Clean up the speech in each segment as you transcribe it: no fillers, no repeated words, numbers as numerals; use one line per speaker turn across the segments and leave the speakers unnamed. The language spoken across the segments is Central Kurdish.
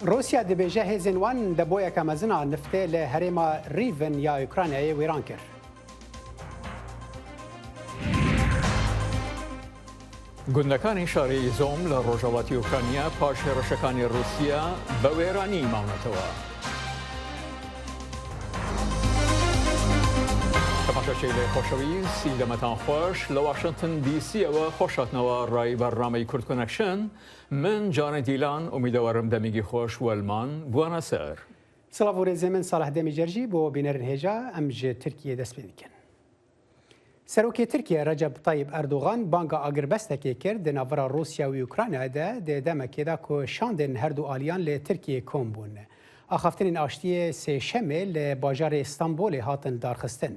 روسیا دبیجه هزین وان دبویا کمزنا نفته لهرما ریون یا اوکراینای ویران کرد.
گوندەکانی شاری زۆم لە ڕۆژەڵاتی ئوکرانیا پاش هێرشەکانی رووسیا بە وێرانی ماونەتەوە. تەماشاچەی لێ خۆشەویستی دەمەتان خۆش لە واشنگتن دیسیەوە خۆشهاتنەوە ڕای بەرنامەی کورد کۆنەکشن من جانە دیلان ئومیدەوەرم دەمیگی خۆش وەلمان بوانە سەر.
سڵاو و ڕێزێ من ساڵح دەمی جەرجی بۆ بینەرن هێژا ئەم ژێ تورکیە دەست پێ بکەن. سەرۆکی تورکیە ڕەجەب طەیب ئەردوغان بانگا ئاگربەستێکی کرد لە ناوەڕا رووسیا و ئوکراینادا دێدەمەکێدا کۆ شاندن هەردوو ئالیان لێ تورکیە کۆم بوون. ئاخافتنین ئاشتیە سێشەمێ لە باژارێ ئیستانبولێ هاتن دارخستن.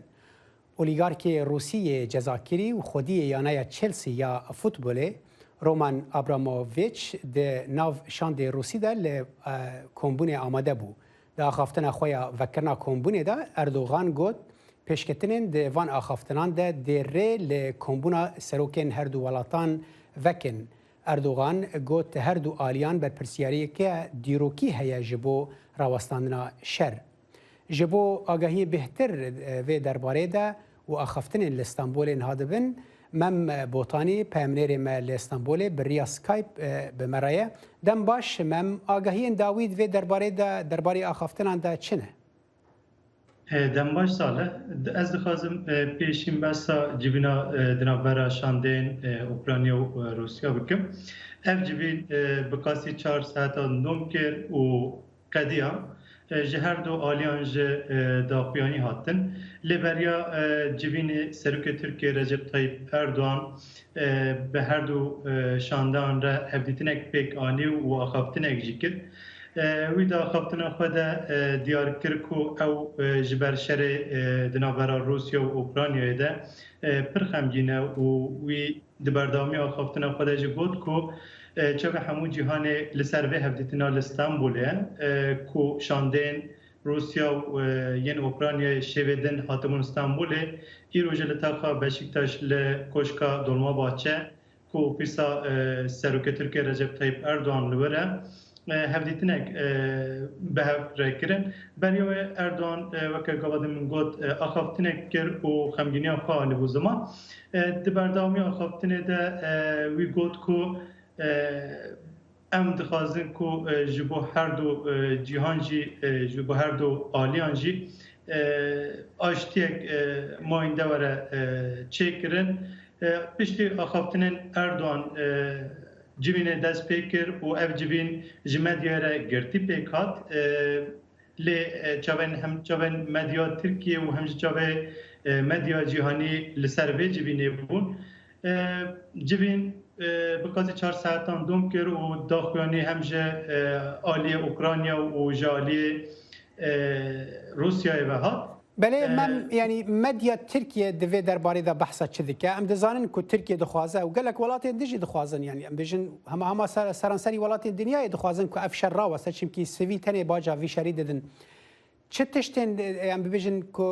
ئۆلیگارکی رووسیە جەزاکیری و خودیە یانایە چلسی یا فوتبولێ ڕۆمان ئابرامۆڤیچ دە ناو شاندێ رووسیدا لە کۆمبوونێ ئامادە بوو. دا ئاخافتنە خۆیان ڤەکردنا کۆمبوونێدا ئەردوغان گوت پێشکەتنên di van axaftinan de dêrê li kombûna serokên her du welatan vekin. Erdogan got her du aliyan berpirsiyariyeke dîrokî heye ji bo rawestandina şer. Ji bo agahiyê bêhtir vê derbarê de û axaftinên li Stenbolê hadibin, mem botanî peyamnêrê me li Stenbolê bi riya Skype bi me re ye. Dem baş mem agahiyên dawî vê derbarê de derbarê axaftinan de çi ne?
دمباش ساله از دخوازم پیشین بسا جبینا دنابرا شاندین اوکراینیا و روسیا بکم اف جبین بکاسی 4 ساعتا نوم کر و قدیا جهر دو آلیان داخویانی هاتن لیبریا جبین سروک ترکیه رجب طیب اردوان به هر دو شاندان را هفدیتنک پیک آنی و آخافتنک جیکر وی دا خفتنا خود دیار کرد که او جبر شر دنابرا روسیا و اوکراینیا ده پر خمگینه و وی دبردامی خفتنا خود جگود که چه همو جهان لسر و هفدیتنا لستانبوله که شاندین روسیا و ین اوکراینیا شویدن هاتمون استانبوله ای روز لطاقه بشکتاش لکشکا دولما باچه که پیسا سروک ترکیه رجب طیب اردوان لوره هفدیتنک به رکرن بریای اردوان وکر گواد من گفت آخافتنک کرد و خمگینی آخواه نبود زمان دبردامی آخافتنه ده وی گفت که ام دخوازن که جبو هر دو جهان جی جبو هر دو آلیان جی آشتیک ماینده وره چه کرن پشتی آخافتنن اردوان جبین دست پیکر و اف جبین جمدیاره گرتی پیکات لی چاون هم چاون مدیا ترکیه و هم چاون مدیا جهانی لسر وی جبینه بون جبین بقاطی 4 ساعتان دوم کر و داخویانی همجه آلی اوکراینیا و جالی روسیای و هات
بله من یعنی مدیا ترکیه دوی درباره دا بحثا چه دیگه ام دزانن که ترکیه دخوازه و گلک ولات دیجی دخوازن یعنی ام بیشن همه سرانسری ولات دنیای دخوازن که افشار را واسه چیم کی سوی تنه باجا وی شری ددن چه تشتن ام بیشن که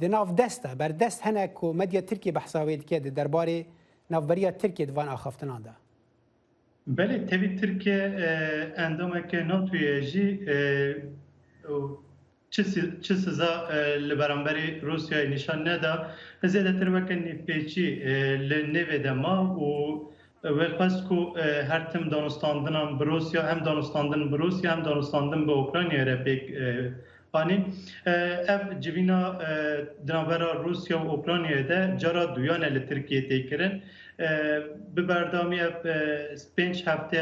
دناف دسته بر دست هنه که مدیا ترکیه بحثا وید که درباره نوبریا ترکیه دوان آخفتنان ده
بله تبی ترکیه اندامه که ناتوی جی چه سزا لبرانبری روسیا نشان ندا زیاده تر وکنی پیچی لنوی دما و خواست که هر تیم دانستاندن بروسیا هم دانستاندن بروسیا هم دانستاندن به اوکراینیا را پیک آنی اف جوینا دنابرا روسیا و اوکراینیا ده جارا دویان لترکیه تیکرن به بردامی 5 هفته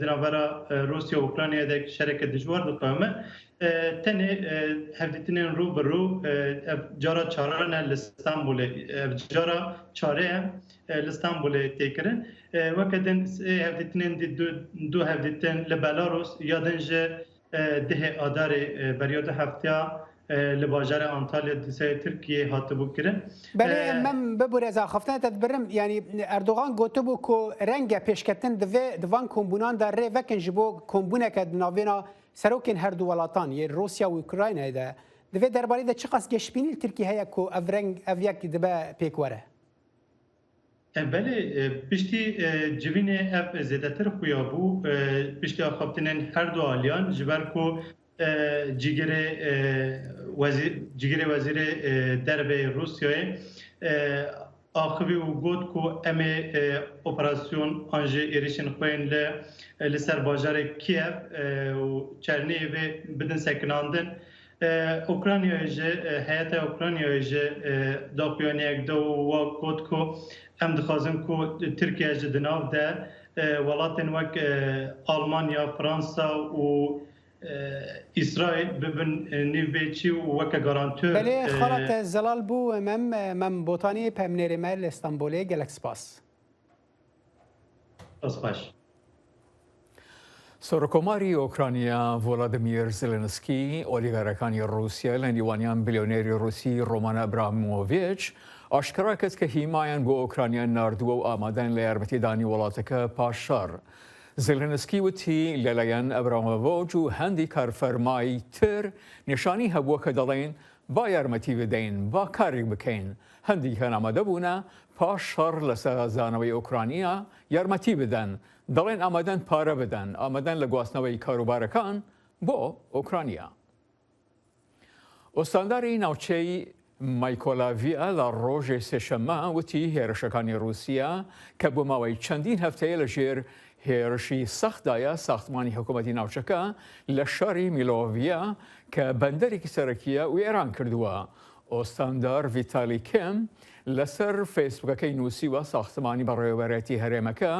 دنابرا روسیا و اوکراینیا ده شرکت دجوار دقامه تنه هفدیتنین رو برو جارا چاران لستانبول جارا چاره لستانبول تیکرن وکدن هفدیتنین دو هفدیتن لبلاروس یادنج ده آدار بریاد هفته لباجر آنتالیا دیسه ترکیه هات بو کرن
بله من ببور از آخفتن تدبرم یعنی اردوغان گوته بو که رنگ پیشکتن دوان کمبونان در ری وکن جبو کمبونه که ناوینا سروکن هر دو ولاتان یه روسیا و اوکراینای ده دوی درباره ده چقدر گشبینی ترکیه هیا که اف رنگ اف یک دبا پیک وره
بله پشتی جوین اف زیادتر خویا بو پشتی آخابتنین هر دو آلیان جبر کو جیگر وزیر درب روسیای آخوی و گود کو ام اپراسیون آنجه ایریشن خوین لسر باجار کیف و چرنی و بدن سکناندن اوکراینیا جه هیئت اوکراینیا جه داپیانی یک دو و گود کو ام دخوازم کو ترکیه جه دناو ده ولاتن وک آلمانیا فرانسا و إسرائيل ببن نيفيتشي وكا غارانتور
بله خالت زلال بو مم بوتاني پمنيري مال اسطنبولي جالكس باس
أصباش
سرکوماری اوکراینیا ولادیمیر زلنسکی اولیگارکانی روسیه لنیوانیان بیلیونری روسی رومان ابراموویچ آشکارا کرد که حمایت بو اوکراینیا نردو و آمادن لیارمتی دانی ولاتک پاشار. زلنسکی وتی لالایان ابراموویچ و هندی کارفرمای تر نشانی هبو که دلین با یارمتی بدین با کاری بکن هندی که آماده بونا پاشار لسازانوی اوکراینیا یارمتی بدن دلین آمدن پاره بدن آمدن لگواسنوی کاروبارکان با اوکراینیا. استانداری ناوچه مایکولاویا لروژ سشما وتی هیرشکانی روسیا که بوماوی چندین هفته لجیر هیرشی سخت دایا ساختمانی حکومتی ناوچکا لشاری میلوویا که بندری که سرکیه و ایران کردووە. ئۆستاندار ڤیتالی کێم لەسەر فیسبووکەکەی نووسیوە ساختمانی بەڕێوەبەرەتی هەرێمەکە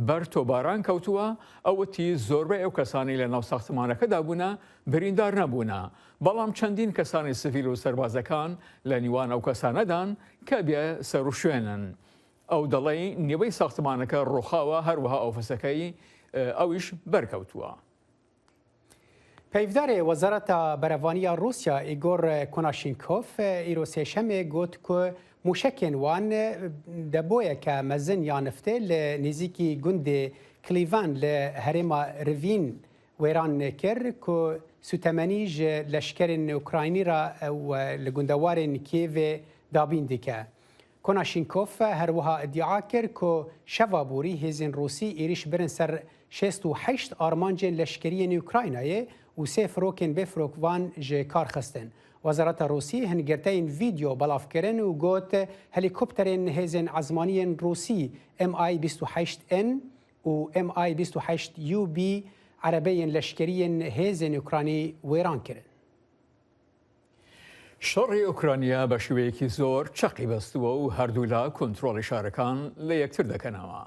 بەر تۆباران کەوتووە ئەوەتی زۆربەی ئەو کەسانی لە ناو ساختمانەکەدا بوونە بریندار نەبوونە بەڵام چەندین کەسانی سڤیل و سەربازەکان لە نیوان ئەو کەسانەدان کە بێ سەر و شوێنن. ئەو دەڵێ نیوەی ساختمانەکە ڕۆخاوە هەروەها ئۆفسەکەی ئەویش بەرکەوتووە.
پیفدار وزارت بروانی روسیا ایگور کناشینکوف ایرو سهشنبه گفت که موشکین وان دبویه که مزن یانفته لنزیکی گند کلیوان لهرما روین ویران کرد که سوتمنیج لشکر اوکراینی را و لگندوار کیو دابین دیکه. کناشینکوف هر وها ادعا کرد که شوابوری هزین روسی ایریش برن سر 68 آرمانجین لشکری اوکراینای و سه فروکن به فروکوان جه کار خستن. وزارت روسی هنگرتین ویدیو بلاف کرن و گوت هلیکوپترین هزین عزمانی روسی MI-28N و MI-28UB عربین لشکری هزین اوکراینی ویران کرن.
شەڕی ئوکرانیا بە شێوەیەکی زۆر چەقی بەستووە و هەردوولا کۆنتڕۆڵی شارەکان لە یەکتر دەکەنەوە.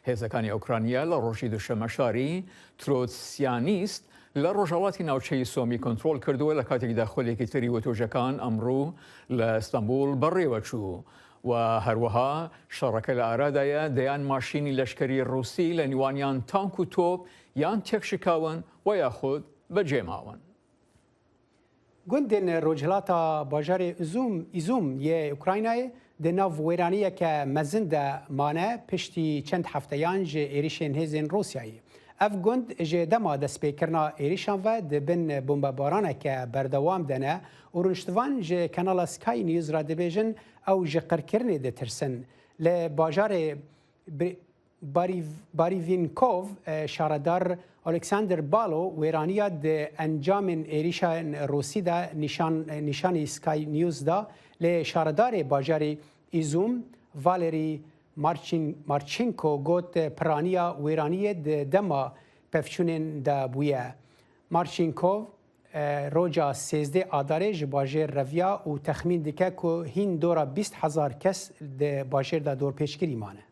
هێزەکانی ئوکرانیا لە ڕۆژی دووشەمە شاری ترۆتسیانیست لە ڕۆژهەڵاتی ناوچەی سۆمی کۆنتڕۆڵ کردووە لە کاتێکدا خۆلێکی تری وتۆژەکان ئەمڕوو لە ئەستەمبول بەڕێوە چوو و هەروەها شەڕەکە لە ئارادایە دەیان ماشینی لەشکری رووسی لە نیوانیان تانک و تۆپ یان تێکشکاون و یاخود بەجێماون.
گندن روجهلاتا باجار ایزوم یه اوکراینای دناو ویرانیه که مزند مانه پشتی چند هفتهیان جه ایریشن هزین روسیایی. اف گند جه دما دست پیکرنا ایریشان و دبن بمبارانه که بردوام دنه و رنشتوان جه کانال سکای نیوز را دبیجن او جه قرکرنه ده ترسن. لباجار باریوینکوف شاردار الکساندر بالو ویرانیا ده انجام ایریشان روسی ده نشانی سکای نیوز ده ل شاردار باجاری ایزوم والری مارچینکو گوت پرانیا ویرانی ده دما پفچونن ده بویه. مارچینکو روجا 13 آداره باجر رویا و تخمین دکه که هین دورا 20,000 کس ده باجر ده دور پیشگیری مانه.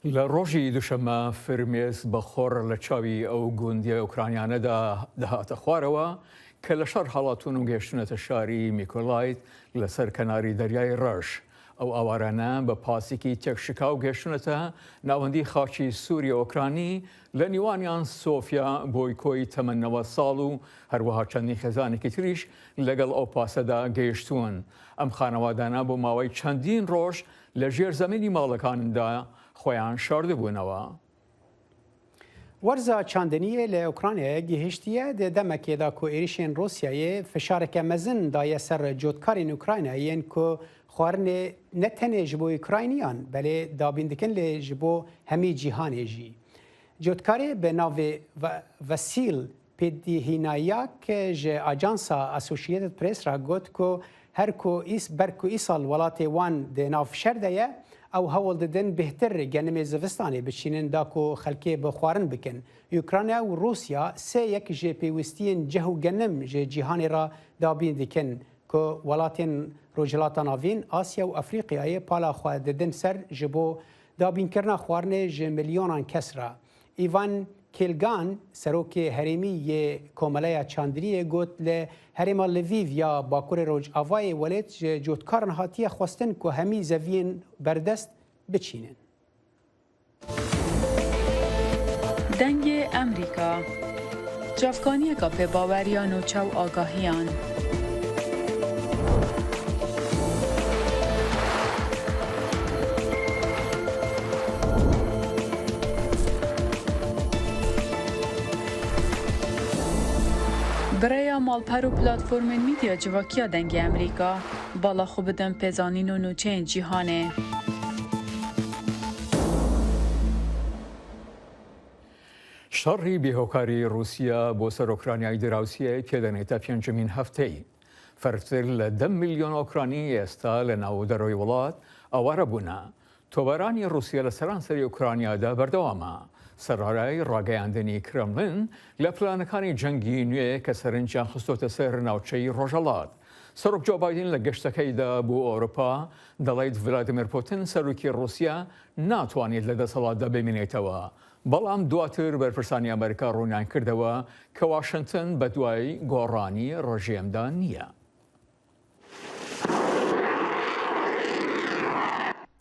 لە ڕۆژی دووشەمە فرمێز بەخۆڕ لە چاوی ئەو گوندیە ئوکرانیانەدا دەهاتە خوارەوە کە لە شەڕ هەڵاتون و گەشتونەتە شاری میکۆلایت لەسەر کەناری دەریای ڕەش. ئەو ئاوارانە بە پاسێکی تێکشکا و گەشتونەتە ناوەندی خاچی سووریە ئۆکرانی لە نیوانیان سۆفیا بۆی کۆی تەمەنەوە ساڵ و هەروەها چەندی خێزانێکی تریش لەگەڵ ئەو پاسەدا گەیشتوون. ئەم خانەوادانە بۆ ماوەی چەندین ڕۆژ لە ژێر زەمینی ماڵەکاندا خۆیان شاردبوونەوە.
ورزا چاندنیه لی اوکراینیا گهشتیه ده دمکی دا کو ایریشین روسیای فشارک مزن دایه سر جودکارین اوکراینایین کو خوارن نتنه جبو اوکراینیان بله دابیندکن لی جبو همی جیهانی جی. جودکاری به ناو وسیل پیدیهینایاک جه آجانسا اسوشیتد پریس را گوت که هر کو برکو ایسال ولات وان ده ناو شرده او هول ددن بهتر گنم زوستانی بچینن داکو خلکی بخوارن بکن. اوکراینیا و روسیا سه یک جه پیوستین جهو گنم جه جیهانی را دابین دکن که ولاتین روجلات ناوین آسیا و افریقیای پالا خواه ددن سر جبو دابین کرنا خوارن جه میلیونان کس را. ایوان کلگان سروک هریمی یه کوملای چاندریه گوت له هریما لویو یا باکور روج آوای ولید جودکارن هاتیه خواستن که همی زوین بردست بچینن.
دنگ امریکا جافکانی که به باوریان و چو آگاهیان برای مالپر و پلاتفورم میدیا جواکیا دنگ امریکا بالا خوب دن پزانین و نوچه جیهانه.
شەڕی بێهۆکاری رووسیا بۆ سەر ئۆکرانیای دراوسیە پێدەنێتە پێنجمین هەفتەی. فەرتر لە 10 میلیۆن ئۆکرانی ئێستا لە ناودەرەوەی وڵات ئەوارە بوونە. تۆبارانی رووسیا لە سەرانسەری ئۆکرانیادا بەردەوامە. سەرڕای ڕاگەیاندنی کرەملن لە پلانەکانی جەنگی نوێ کە سەرنجیان خستۆتە سەر ناوچەی ڕۆژهەڵات. سەرۆک جو باید لە گەشتەکەیدا بۆ ئەوروپا دەڵێت ڤلادیمیر پوتین سەرۆکی رووسیا ناتوانێت لە دەسەڵاتدا بمێنێتەوە. بەڵام دواتر بەرپرسانی ئەمریکا ڕوونیان کردەوە کە واشنگتن بە دوای گۆڕانی ڕۆژێمدا نییە.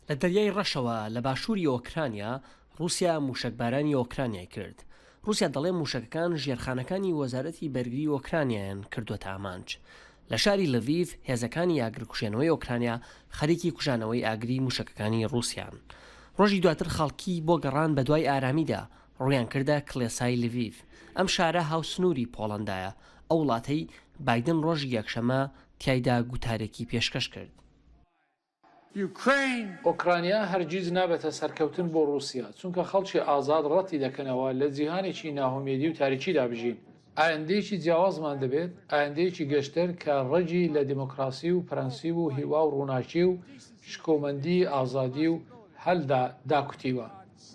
لە دەریای ڕەشەوە لە باشووری ئۆکرانیا رووسیا موشکبارانی ئۆکرانیای کرد. رووسیا دەڵێ موشکەکان ژێرخانەکانی وەزارەتی بەرگری ئۆکرانیایان کردوتە ئامانج. لە شاری لڤیڤ هێزەکانی ئاگرکوژێنەوەی ئۆکرانیا خەریکی کوژانەوەی ئاگری موشکەکانی رووسیان. ڕۆژی دواتر خەڵکی بۆ گەڕان بە دوای ئارامیدا ڕویان کردە کڵێسای لڤیڤ. ئەم شارە هاوسنووری پۆڵەندایە. ئەو وڵاتەی بایدن ڕۆژی یەکشەمە تیایدا گوتارێکی پێشکەش کرد.
ئۆکرانیا هەرگیز نابێتە سەرکەوتن بۆ رووسیا چونکە خەڵکی ئازاد ڕەتی دەکەنەوە لە جیهانێکی ناهۆمێدی و تاریکیدا بژین. ئایندەیەکی جیاوازمان دەبێت ئایندەیەکی گەشتر کە ڕێگی لە دیموکراسی و پرەنسیب و هیوا و ڕووناچی و شکۆمەندی ئازادی و هەلدا داکوتیوە.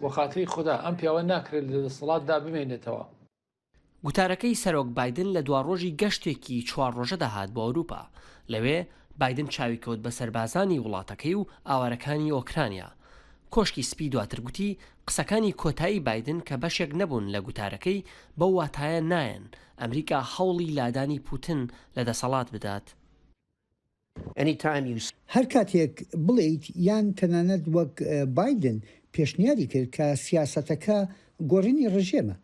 بۆ خاتری خوددا ئەم پیاوە ناکرێت لە دەسەڵاتدا بمێنێتەوە.
گوتارەکەی سەرۆک بایدن لە دوڕۆژی گەشتێکی 4 ڕۆژە داهات بۆ ئەوروپا. لەوێ بایدن چاوی کەوت بە سەربازانی وڵاتەکەی و ئاوارەکانی ئۆکرانیا. کۆشکی سپی دواتر گوتی قسەکانی کۆتایی بایدن کە بەشێک نەبوون لە گوتارەکەی بەو واتایە نایەن ئەمریکا هەوڵی لادانی پوتین لە دەسەڵات بدات.
هەر کاتێک بڵیت یان تەنانەت وەک بایدن پێشنیاری کرد کە سیاسەتەکە گۆڕینی ڕژێمە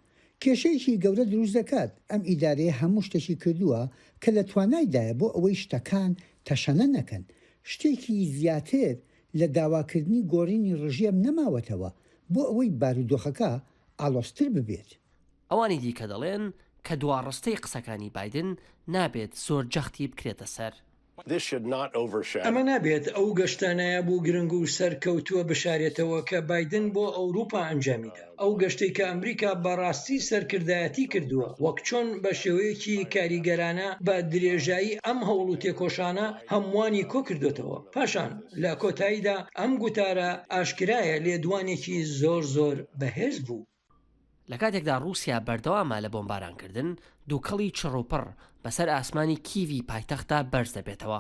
کێشەیەکی گەورە دروست دەکات. ئەم ئیدارەیە هەموو شتێکی کردووە کە لە توانایدایە بۆ ئەوەی شتەکان تەشەنە نەکەن. شتێکی زیاتر لە داواکردنی گۆڕینی ڕژێم نەماوەتەوە بۆ ئەوەی بارودۆخەکە ئاڵۆستر ببێت.
ئەوانی دیکە دەڵێن کە دواڕستەی قسەکانی بایدن نابێت زۆر جەختی بکرێتە سەر.
ئەمە نابێت ئەو گەشتانەیە بوو گرنگ و سەرکەوتووە بشارێتەوە کە بایدن بۆ ئەوروپا ئەنجامیدا. ئەو گەشتەی کە ئەمریکا بەڕاستی سەرکردایەتی کردووە وەک چۆن بە شێوەیەکی کاریگەرانە بە درێژایی ئەم هەوڵ و تێکۆشانە هەمووانی کۆ کردوتەوە. پاشان لە کۆتاییدا ئەم گوتارە ئاشکرایە لێدوانێکی زۆر بەهێز بوو.
لە کاتێکدا رووسیا بەردەوامە لە بۆمبارانکردن دووکەڵی چڕوپڕ بەسەر ئاسمانی کیڤی پایتەختە بەرز دەبێتەوە.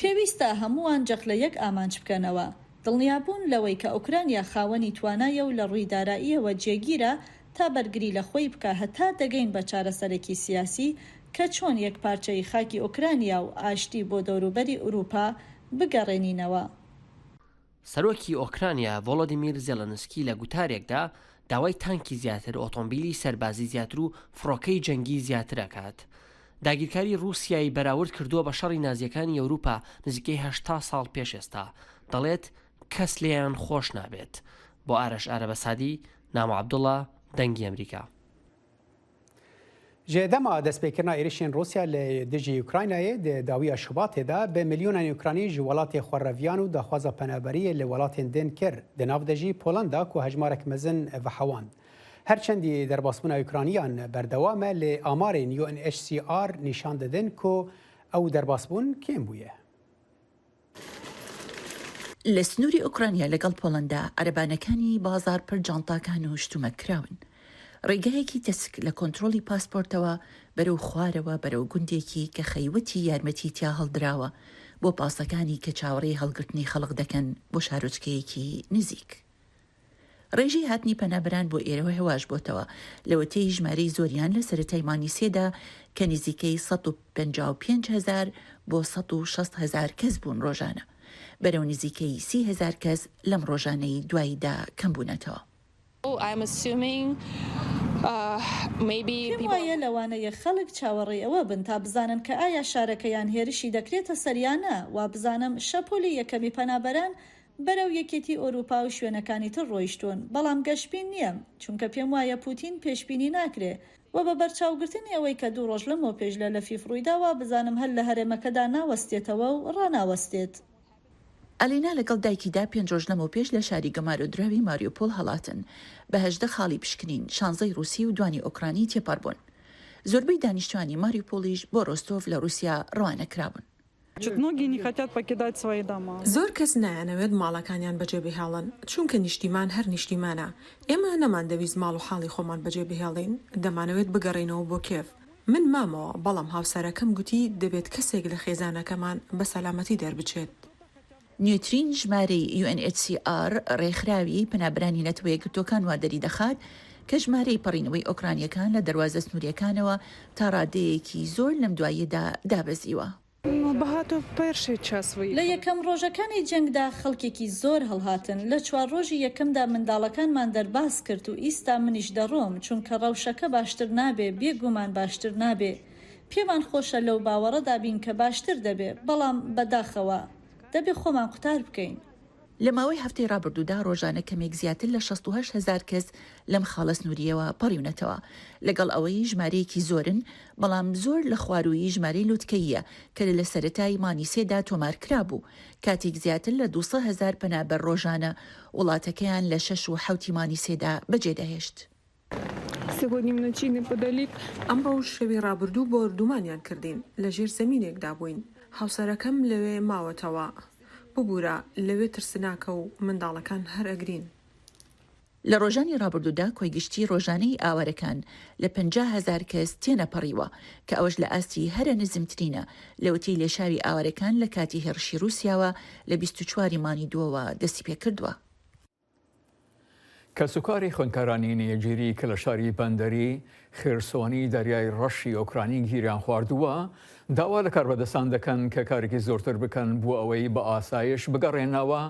پێویستە هەمووان جەخ لە یەک ئامانج بکەنەوە. دڵنیابوون لەوەی کە ئوکرانیا خاوەنی توانایە و لە ڕووی داراییەوە جێگیرە تا بەرگری لە خۆی بکە هەتا دەگەین بە چارەسەرێکی سیاسی کە چۆن یەک پارچەی خاکی ئوکرانیا و ئاشتی بۆ دەوروبەری ئوروپا بگەڕێنینەوە.
سەرۆکی ئۆکرانیا ڤۆلۆدیمیر زێلەنسکی لە گوتارێکدا داوای تانکی زیاتر ئۆتۆمبیلی سەربازی زیاتر و فڕۆکەی جەنگی زیاتر ئەکات. داگیرکاری رووسیای بەراورد کردووە بە شەڕی نازیەکانی ئەوروپا نزیکەی 80 ساڵ پێش ئێستا. دەڵێت کەس لێیان خۆش نابێت. بۆ ئارەش ئارەبەسادی نامە عەبدوڵڵا دەنگی ئەمریکا.
جدما دەستپێکردنا ێریشên رووسیا لە دژی ئوکراینایê di dawiya Şubatê de bi milyonên Ukranî ji welatê xwereviyan û daxwaza penaberiyê li welatên din kir. Di nav de jî Polanda ku hejmarek mezin vehewand. Herçendî derbasbûna Ukrayniyan berdewam e lê amarên UNHCR nîşan didin ku ew derbasbûn kêm bûye.
لە سنووری ئوکرانیا لەگەڵ پۆڵەندا عەرەبانەکانی بازار پڕ جانتاکان و شتومەکراون. ڕێگایەکی تەسک لە کۆنتترۆلی پاسپۆرتەوە بەرەو خوارەوە بەرەو گوندێکی کە خەیوەتی یارمەتی تیا هەڵدراوە بۆ پاسەکانی کە چاوەڕێی هەڵگرتنی خەڵک دەکەن بۆ شارۆچکەیەکی نزیک. ڕێژەی هاتنی پەنابەران بۆ ئێرەوە هێواش بۆتەوە لەوەتەی ژمارەی زۆریان لە سەرەتای مانگی سێدا کە نزیکەی 155,000 بۆ 160,000 کەس بوون ڕۆژانە. بەرەو نزیکەی 30,000 کەس لەم ڕۆژانەی دواییدا کەم بوونەتەوە.
پێم وایە لەوانەیە خەڵک چاوەڕێی ئەوە بن تا بزانن کە ئایا شارەکەیان هێرشی دەکرێتە سەریانە و بزانم شەپۆلی یەکەمی پەنابەران بەرەو یەکێتی ئۆروپا و شوێنەکانی تر ڕۆیشتون بەڵام گەشتبین نییە چونکە پێم وایە پوتین پێشبینی ناکرێ و بە بەرچاوگرتنی ئەوەی کە 2 ڕۆژ لەمەوە پێش لە لەفیف ڕوویداوە بزانم هەر لە هەرێمەکەدا ناوەستێتەوە و ڕناوەستێت.
ئەلینا لەگەڵ دایکیدا 5 ڕۆژ لەمەوە پێش لە شاری گەمارۆدراوی ماریۆپۆل هەڵاتن بە 18 خاڵی پشکنین 16 رووسی و دوانی ئۆکرانی تێپەڕبوون. زۆربەی دانیشتوانی ماریۆپۆلیش بۆ ڕۆستۆڤ لە رووسیا ڕوانەکرابوون.
زۆر کەس نایانەوێت ماڵەکانیان بەجێ بهێڵن چونکە نیشتیمان هەر نیشتیمانە. ئێمە نەماندەویست ماڵ و حاڵی خۆمان بەجێ بهێڵین دەمانەوێت بگەڕێنەوە بۆ کێف. من مامەوە بەڵام هاوسەرەکەم گوتی دەبێت کەسێک لە خێزانەکەمان بە سەلامەتی دەربچێت.
نیوترین ژمارەی UNHCR ڕێکخراوی پەنابەرانی نەتەوەیە گرتوەکان وادەری دەخات کە ژمارەی پەڕینەوەی ئۆکرانیەکان لە دەواازە سنووریەکانەوە تا ڕادەیەکی زۆر لەم دواییدا دابەزیوە.
لە یەکەم ڕۆژەکانی جەنگدا خەڵکێکی زۆر هەڵهاتن لە 4 ڕۆژی یەکەمدا منداڵەکانمان دەرباز کرد و ئیستا منیش دەڕۆم چونکە ڕەوشەکە باشتر نابێ بێگومان باشتر نابێ. پێمان خۆشە لەو باوەڕەدا بین کە باشتر دەبێ بەڵام بەداخەوە دەبێ خۆمان قوتار بکەین.
لە ماوەی هەفتەی ڕابردوودا ڕۆژانە کەمێک زیاتر لە 68,000 کەس لەم خاڵە سنووریەوە پەڕیونەتەوە لەگەڵ ئەوەی ژمارەیەکی زۆرن بەڵام زۆر لە خوارویی ژمارەی لوتکەیە کە لە سەرەتای مانگی سێدا تۆمارکرا بوو کاتێک زیاتر لە 200,000 پەنابەر ڕۆژانە وڵاتەکەیان لە 6 و 7 مانگی سێدا بەجێدەهێشت.
ئەمڕۆ شەوی ڕابردوو بۆ ئەردومانیان کردین لە ژێر زەمینێکدا بووین. هاوسەرەکەم لەوێ ماوەتەوە ببوورە لەوێ ترسناکە و منداڵەکان هەر ئەگرین.
لە ڕۆژانی ڕابردوودا کۆیگشتی ڕۆژانەی ئاوارەکان لە 50,000 کەس تێنەپەڕیوە کە ئەوەش لە ئاستی هەرە نزمترینە لەوەتی لێشاوی ئاوارەکان لە کاتی هێرشی رووسیاوە لە 24 مانگی دووەوە دەستی پێ کردووە.
کەسوکاری خوێندکارانی نێجیری کە لە شاری بەندەری خێرسۆنی دەریای ڕەشی ئۆکرانی گیریان خواردووە داوا لە کاربەدەستان دەکەن کە کارێکی زۆرتر بکەن بۆ ئەوەی بە ئاسایش بگەڕێنەوە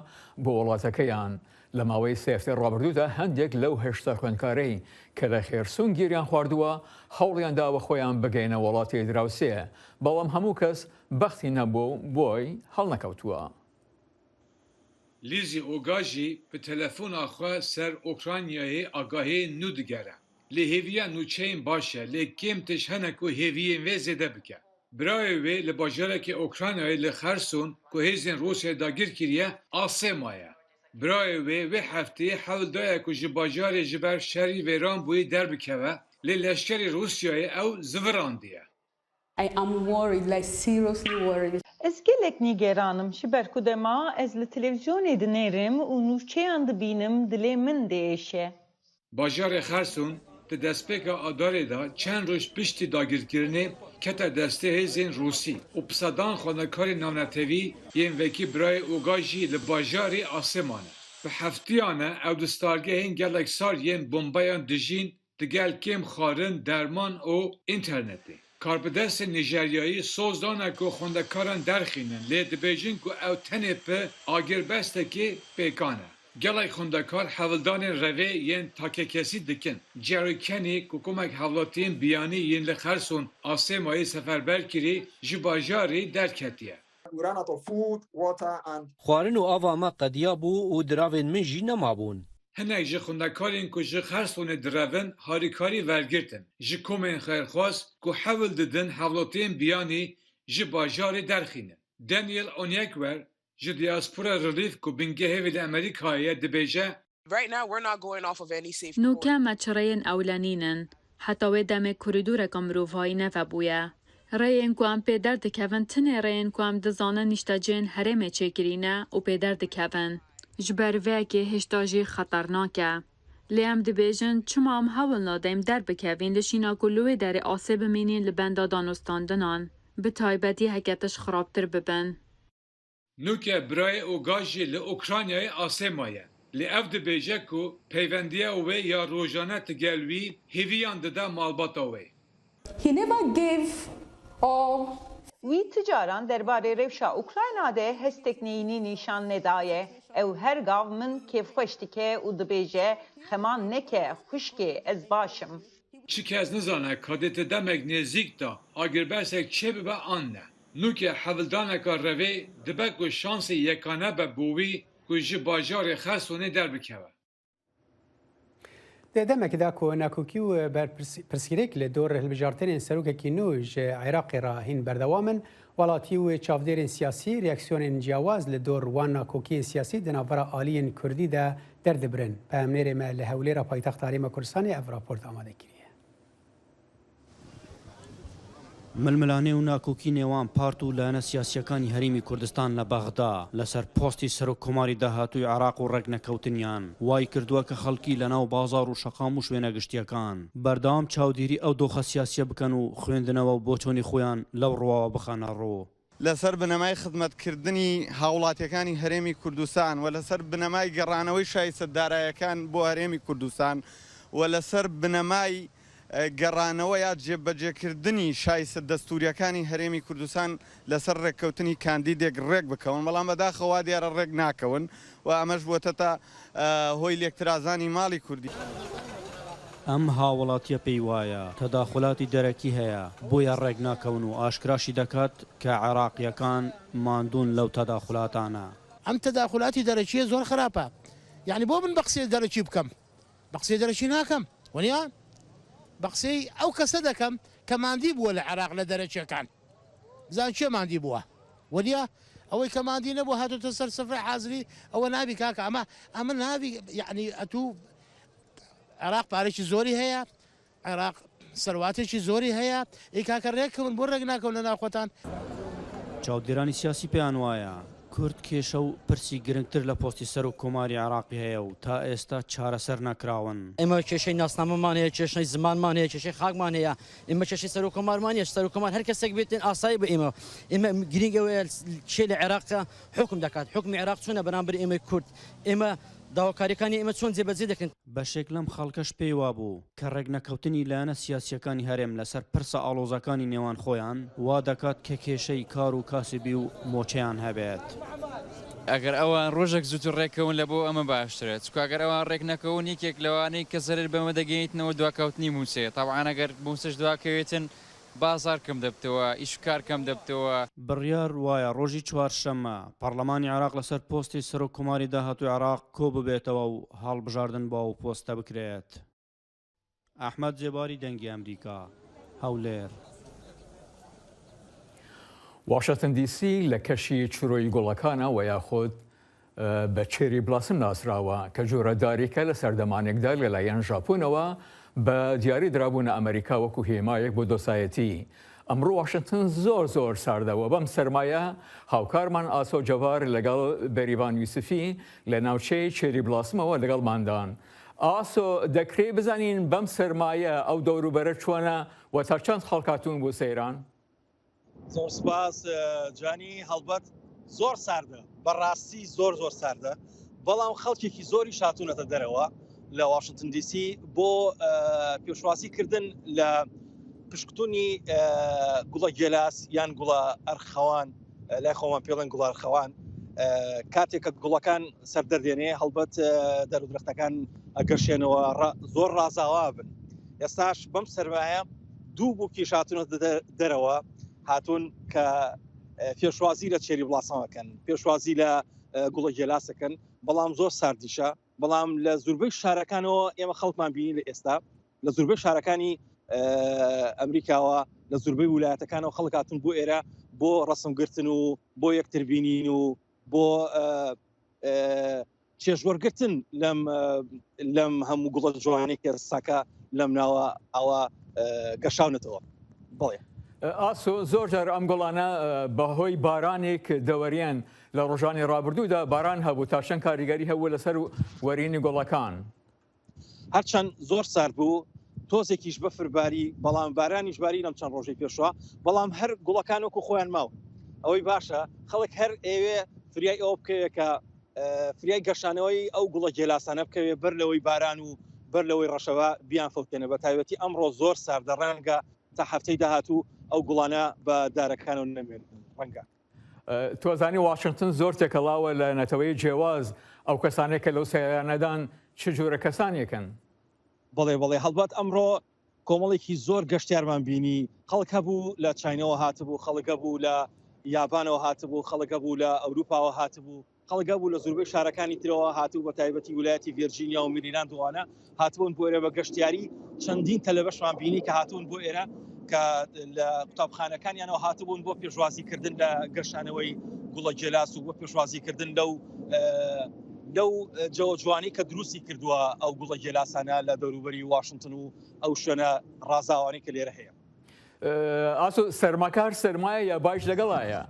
بۆ وڵاتەکەیان. لە ماوەی سێ هەفتەی ڕابردوودا هەندێک لەو هێشتا خوێندکارەی کە لە خێرسۆن گیریان خواردووە هەوڵیان داوە خۆیان بگەینە وڵاتی دراوسێ بەڵام هەموو کەس بەختی نەبوو بۆی هەڵنەکەوتووە.
لیزی ئۆگاژی بە تەلەفۆنا خۆ سەر ئۆکرانیایê ئاگاهی نو digere. Lê hêviya nûçeyên baş e lê kêm tişt hene ku hêviyên wê zêde bike. Birayê wê li bajarekê Okraynayê li Xerson ku hêzên Rûsyayê dagir kiriye asê maye. Birayê wê hefteyê hewl daye ku ji bajarê ji ber şerî wêran bûyî derbikeve lê leşkerê Rûsyayê ew zivirandiye.
Ez gelek nîgeranım ji ber ku dema ez li televizyonê dinêrim û nûçeyan dibînim dilê min diêşe.
Bajarê Xerson di destpêka Adarê da çend roj piştî dagirkirinê kete destê hêzên Rûsî û pisadan xwenekarê navnetevî yên vekî birayê Oga jî li bajarê Asêman e. Bi heftiyan e ew di stargehên gelek sar yên bombayan dijîn digel kêm xwarin, derman û internetê. Karbidestên Nîjeryayî soz dane ku xwendekaran derxînin lê dibêjin ku ew tenê pi agirbestekê pêkan e. Gelek xwendekar hevldanên revê yên takekesî dikin. Cerûkenî kukomek hevlatiyên biyanî yên li Xerson Asêmayê seferber kirî ji bajarê derketiye.
Xwarin û ava me qediya bû û diravên min jî nemabûn.
hinek ji xwendekarên ku ji Xersonê direvin harîkarî wergirtin ji komên xêrxwaz ku hewil didin hevlatiyên biyanî ji bajarê derxînin. Daniel Onyekwer ji Diaspora Relief ku bingehê li Amerîkayê dibêje
نوکە مەچڕەیەن ئەولەنینن حتەوێ دەمێ کوریدورێکە مرۆڤایی نەڤەبووە. ڕێیên ku em pê derdikevin tinê rêyên ku em dizanin nîşteciyên herêmê çêkirîne û pê derdikevin. Ji ber vêyekê hêşta jî xeternak e. Lê em dibêjin çima em hewil nadin derbikevin li şîna ku li wê derê asê bimînin li benda danûstandinan. Bi taybetî heke tişt xirabtir bibin.
Nûke birayê Oga jî li Ukraynayê asê maye. Li ev dibêje ku peyvendiya wê ya rojane ti gel wî hêviyan dide malbata wê.
Wî ticaran derbarê rewşa Ukraynadê hestekneyînî nîşan nedaye. Ew her gav min kêfxweş dike û dibêje xeman neke xwişkê ez başim.
Çi kes nizane kadê ti demek nêzik da agirbersek çê bibe an ne. Nûke hevildaneka revê dibe ku şansê yekane be bo wî ku ji bajarê Xersonê derbikeve.
Di demekê de ku nekokî û berpirsgirêk li dor hilbijartinên serokekî nû ji Iraqê re hîn berdewamin, welatî û çavdêrên siyasî reaksiyonên ciyawaz li dor wan nekokiyên siyasî di navbera aliyên Kurdî de derdibirin. Peyamnêrê me li Hewlêra paytexta Herêma Kurdistanê ev raport amade kiriye.
ململانێ و ناکۆکی نێوان پارت و لایەنە سیاسیەکانی هەرێمی کوردستان لە بەغدا لەسەر پۆستی سەرۆک کۆماری داهاتووی عێراق و ڕێکنەکەوتنیان وای کردووە کە خەڵکی لەناو بازاڕ و شەقام و شوێنە گشتیەکان بەردەوام چاودێری ئەو دۆخە سیاسیە بکەن و خوێندنەوە و بۆچۆنی خۆیان لەو ڕواوە بخەنە ڕۆ.
لەسەر بنەمای خزمەتکردنی هاوڵاتیەکانی هەرێمی کوردستان و لەسەر بنەمای گەڕانەوەی شایستەدارایەکان بۆ هەرێمی کوردستان و لەسەر بنەمای گەڕانەوە یا جێبەجێکردنی شایستە دەستوریەکانی هەرێمی کوردستان لەسەر ڕێککەوتنی کاندیدێک ڕێک بکەون بەڵام بەداخەوا دیارە ڕێک ناکەون و ئەمەش بووەتە تا هۆی لێکترازانی ماڵی کوردی.
ئەم هاوڵاتیە پێی وایە تەداخلاتی دەرەکی هەیە بۆیە ڕێک ناکەون و ئاشکراشی دەکات کە عێراقیەکان ماندوون لەو تەداخلاتانە.
ئەم تەداخلاتی دەرەکیە زۆر خراپە، یعنی بۆ من بە قسەی دەرەکی بکەم بە قسەی دەرەکی ناکەم وەنیا بە قسەی ئەو کەسە دەکەم کە ماندی بووە لە عێراق لە دەرەکیەکان زان چێ ماندی بووە وەنیا ئەوەی کە ماندی نەبوو هاتوتە سەر سفرە حازری ئەوە نابی کاکە ئەمە نابی یعنی ئەتوو عێراق پارێکی زۆری هەیە عێراق سەرواتێکی زۆری هەیە ئەی کاکە ڕێککەون بۆ ڕێک ناکەون لە ناوخۆتان.
چاودێرانی سیاسی پێیان وایە کورد کێشە و پرسی گرنگتر لە پۆستی سەر و کۆماری عێراقی هەیە و تا ئێستا چارەسەر نەکراون.
ئێمە کێشەی ناسنامەمان هەیە کێشەی زمانمان هەیە کێشەی خاکمان هەیە ئێمە کێشەی سەر و کۆمارمان هەیە سەر و کۆمار هەر کەسێک بێتن ئاسایی بە ئێمە گرنگەوەیە چێ لە عێراقدا حکم دەکات حکمی عێراق چۆنە بەرامبەر ئێمە کورد ئێمە داواکاریەکانی ئێمە چۆن جێبەجێ دەکەن.
بەشێک لەم خەڵکەش پێی وابوو کە ڕێک نەکەوتنی لایەنە سیاسیەکانی هەرێم لەسەر پرسە ئاڵۆزەکانی نێوان خۆیان وا دەکات کە کێشەی کار و کاسبی و مۆچەیان هەبێت.
ئەگەر ئەوان ڕۆژێک زووتر ڕێکەون لە بۆ ئەمە باشترێت چکە ئەگەر ئەوان ڕێک نەکەون یەکێک لەوانەی کە زەرر بەمە دەگەیتنەوە دواکەوتنی مووسێ تاوان ئەگەر مووسش دواکەوێتن بازار کەم دەبتەوە ئیشکار کەم دەبتەوە.
بڕیار وایە ڕۆژی چوارشەممە پەرلەمانی عێراق لەسەر پۆستی سەرۆک کۆماری داهاتووی عێراق کۆ ببێتەوە و هەڵبژاردن بۆ ئەو پۆستە بکرێت. ئەحمەد جێباری دەنگی ئەمریکا هەولێر.
واشنگتن دی سی لە کەشی چرۆی گوڵەکانە و یاخود بە چێری بلاسم ناسراوە کە جۆرەداریکە لە سەردەمانێکدا لەلایەن ژاپۆنەوە بە دیاری درابوونە ئەمریکا وەکو هێمایەک بۆ دۆسایەتی. ئەمڕۆ واشنگتن زۆر ساردەوە بەم سەرمایە هاوکارمان ئاسۆ جەوار لەگەڵ بەریڤان یوسفی لە ناوچەی چێری بلاسمەوە لەگەڵماندان. ئاسۆ دەکرێت بزانین بەم سەرمایە ئەو دەوروبەرە چۆنە و تا چەند خەڵکاتون بۆ سەیران؟
زۆر سپاس جانی هەڵبەت زۆر ساردە بەڕاستی زۆر ساردە بەڵام خەڵکێکی زۆری شاتونەتە دەرەوە لە واشنگتن دی سی بۆ پێشوازیکردن لە پشکتونی گوڵە گێلاس یان گوڵە ئەرخەوان لای خۆمان پێڵێن گوڵە ئەرخەوان کاتێکە گوڵەکان سەردەردێنێ هەڵبەت دەرودرختەکان ئەگەشێنەوە زۆر ڕازاوا بن. ئێستاش بەم سەرمایە دوو بووکی شاتونەتە دەرەوە هاتون کە پێشوازی لە چێری بڵاسەمەکەن پێشوازی لە گوڵە گێلاسەکەن بەڵام زۆر ساردیشە بەڵام لە زوربەی شارەکانەوە ئێمە خەڵکمان بینی لە ئێستا لە زوربەی شارەکانی ئەمریکاوە لە زوربەی ویلایەتەکانەوە خەڵکاتن بۆ ئێرە بۆ ڕسمگرتن و بۆ یەکتربینین و بۆ چێژوەرگرتن لەم هەموو گوڵە جوانەی کە ساکە لەم ناوە ئەوە گەشاونەتەوە بڵێ
ئاسۆ زۆر جار ئەم گوڵانە بەهۆی بارانێک دەوەریان لە ڕۆژانی ڕابردوودا باران هەبوو تا چەند کاریگەری هەبوو لەسەر وەرینی گوڵەکان
هەرچەند زۆر سارد بوو تۆزێکیش بەفرباری بەڵام بارانیش باری لەم چەند ڕۆژێک پێشوە بەڵام هەر گوڵەکان وەکو خۆیان ماوە ئەوەی باشە خەڵک هەر ئێوێ فریای ئەوە بکەوێت کە فریای گەشانەوەی ئەو گوڵە جێلاسانە بکەوێت بەر لەوەی باران و بەر لەوەی ڕەشەوە بیان فەوتێنە بە تایبەتی ئەمڕۆ زۆر ساردە ڕەنگە تا هەفتەی داهاتوو ئەو گوڵانە بە دارەکانەوە نەمێن ڕەنگە
تۆزانی واشنگتن زۆر تێکەڵاوە لە نەتەوەی جیاواز ئەو کەسانێک کە لەو سەیارانەدان چ جۆرە کەسانێکن
بڵێ هەڵبەت ئەمڕۆ کۆمەڵێکی زۆر گەشتیارمان بینی خەڵک هەبوو لە چاینەوە هاتبوو خەڵکە بوو لە یابانەوە هاتبوو خەڵکە بوو لە ئەوروپاوە هاتبوو خەڵگە بوو لە زوربەی شارەکانی ترەوە هاتوو بە تایبەتی ویلایەتی ڤێرجینیا و میریلاند وانە هاتبوون بۆ ئێرە بە گەشتیاری چەندین تەلەبەشمان بینی کە هاتوون بۆ ئێرە کە لە قوتابخانەکانیانەوە هاتبوون بۆ پێشوازیکردن لە گەشانەوەی گوڵە جێلاس و بۆ پێشوازیکردن لەو جەوە جوانی کە دروستی کردووە ئەو گوڵە جێلاسانە لە دەوروبەری واشنگتن و ئەو شوێنە ڕازاوانی کە لێرە هەیە
ئاسۆ سەرماکار سەرمایە یا باش لەگەڵایە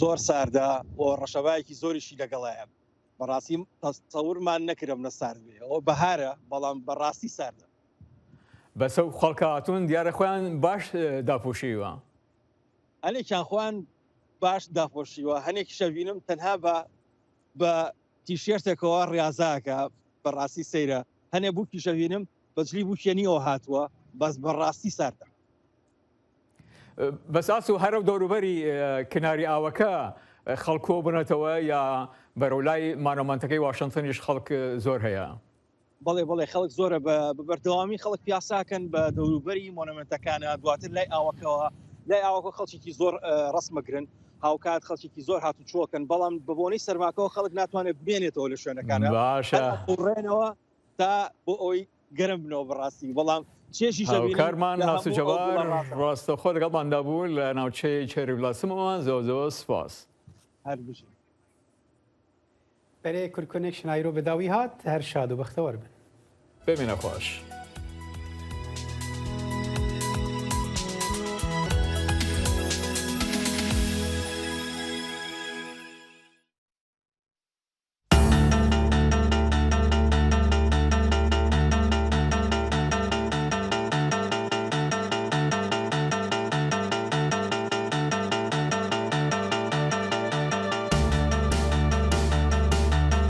زۆر ساردە و ڕەشەبایەکی زۆریشی لەگەڵایە بەڕاستی تەسەورمان نەکرم لە سارد بێ ئەوە بەهارە بەڵام بەڕاستی ساردە
بەسە و خەڵکاتون دیارە خۆیان باش داپۆشیوە
هەنێکیان خۆیان باش داپۆشیوە هەنێکی شەبینم تەنها بە تیشێرتێکەوە ڕاضاکە بەڕاستی سەیرە هەنێ بووکی شەبینم بەجلی بووکێنیەوە هاتووە بەس بەڕاستی ساردە
بەساس و هەرە دەوروبەری کناری ئاوەکە خەڵکۆ بنێتەوە یا بەرەولای مانەمانتەکەی واشنگتنیش خەڵک زۆر هەیە
بەڵێ خەڵک زۆرە بە بەردەوامی خەڵک پیاساکەن بە دەوروبەری مۆنەمنتەکانە دواتر لای ئاوەکەوە لای ئاوەکە خەڵکێکی زۆر ڕسمەگرن هاوکات خەڵکێکی زۆر هاتو چۆکن بەڵام بەبوونەی سەرماکەەوە خەڵک ناتوانێت بێنێتەوە لە شوێنەکانە
باشە
ڕێنەوە تا بۆ ئەوی گەرم بنەوە بەڕاستی بەڵام
هاوکارمان ناسوجەوار ڕاستەخۆ لەگەڵماندا بوو لە ناوچەی چێری وڵاتمەوە زۆر سپاس
هەر بژێ
بەرێ کورکۆنێکشن ئایرۆ بەداوی هات هەر شاد و بەختەوەر بن
ببینە خۆش